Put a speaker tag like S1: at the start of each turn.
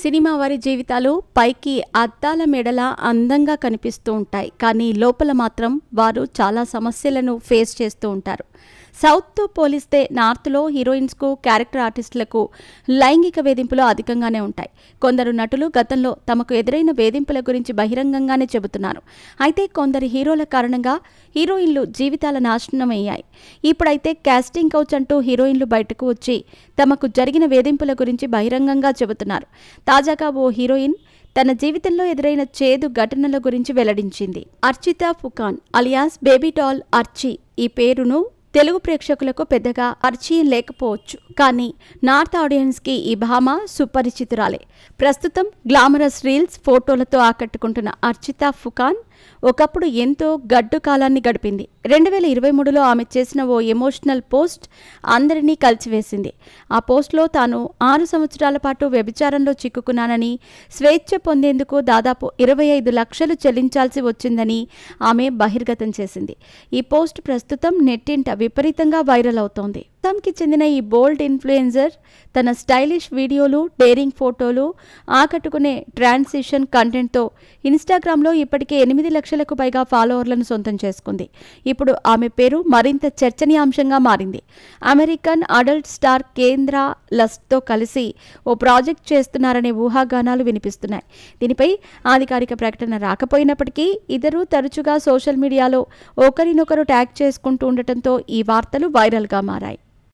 S1: Cinema వారి జీవితాలు పైకి అద్దాల మెడలా అందంగా కనిపిస్తూ ఉంటాయి. కానీ లోపల మాత్రం వారు చాలా సమస్యలను ఫేస్ చేస్తూ ఉంటారు. సౌత్తో పోలిస్తే నార్త్లో హీరోయిన్స్కు, క్యారెక్టర్ ఆర్టిస్టులకు లైంగిక వేధింపులు అధికంగానే ఉంటాయి. కొందరు నటులు గతంలో తమకు ఎదురైన వేధింపుల గురించి బహిరంగంగానే చెబుతున్నారు. అయితే కొందరు హీరోల కారణంగా హీరోయిన్లు జీవితాల నాశనమయ్యాయి. ఇప్పుడైతే కాస్టింగ్ కౌచ్ అంటూ హీరోయిన్లు బయటకు వచ్చి తమకు జరిగిన వేధింపుల గురించి బహిరంగంగా చెబుతున్నారు. తాజాగా ఓ హీరోయిన్ తన జీవితంలో ఎదురైన చేదు ఘటనల గురించి వెల్లడించింది. అర్చితా ఫుకాన్ అలియాస్ బేబీ డాల్ అర్చి. ఈ పేరును తెలుగు ప్రేక్షకులకు పెద్దగా పరిచయం లేకపోవచ్చు, కానీ నార్త్ ఆడియన్స్కి ఈ భామ సుపరిచితురాలే. ప్రస్తుతం గ్లామరస్ రీల్స్, ఫోటోలతో ఆకట్టుకుంటున్న అర్చితా ఫుకాన్ ఒకప్పుడు ఎంతో గడ్డు కాలాన్ని గడిపింది. 2023లో ఆమె చేసిన ఓ ఎమోషనల్ పోస్ట్ అందరినీ కలిచివేసింది. ఆ పోస్ట్లో తాను 6 సంవత్సరాల పాటు వ్యభిచారంలో చిక్కుకున్నానని, స్వేచ్ఛ పొందేందుకు దాదాపు 25 లక్షలు చెల్లించాల్సి వచ్చిందని ఆమె బహిర్గతం చేసింది. ఈ పోస్ట్ ప్రస్తుతం నెట్టింట విపరీతంగా వైరల్ అవుతోంది. అస్సాంకి చెందిన ఈ బోల్డ్ ఇన్ఫ్లుయెన్సర్ తన స్టైలిష్ వీడియోలు, డేరింగ్ ఫోటోలు, ఆకట్టుకునే ట్రాన్సిషన్ కంటెంట్తో ఇన్స్టాగ్రామ్లో ఇప్పటికే 8 లక్షలకు పైగా ఫాలోవర్లను సొంతం చేసుకుంది. ఇప్పుడు ఆమె పేరు మరింత చర్చనీయాంశంగా మారింది. అమెరికన్ అడల్ట్ స్టార్ కేంద్ర లస్ట్తో కలిసి ఓ ప్రాజెక్ట్ చేస్తున్నారనే ఊహాగానాలు వినిపిస్తున్నాయి. దీనిపై అధికారిక ప్రకటన రాకపోయినప్పటికీ ఇద్దరూ తరచుగా సోషల్ మీడియాలో ఒకరినొకరు ట్యాగ్ చేసుకుంటూ ఉండటంతో ఈ వార్తలు వైరల్గా మారాయి.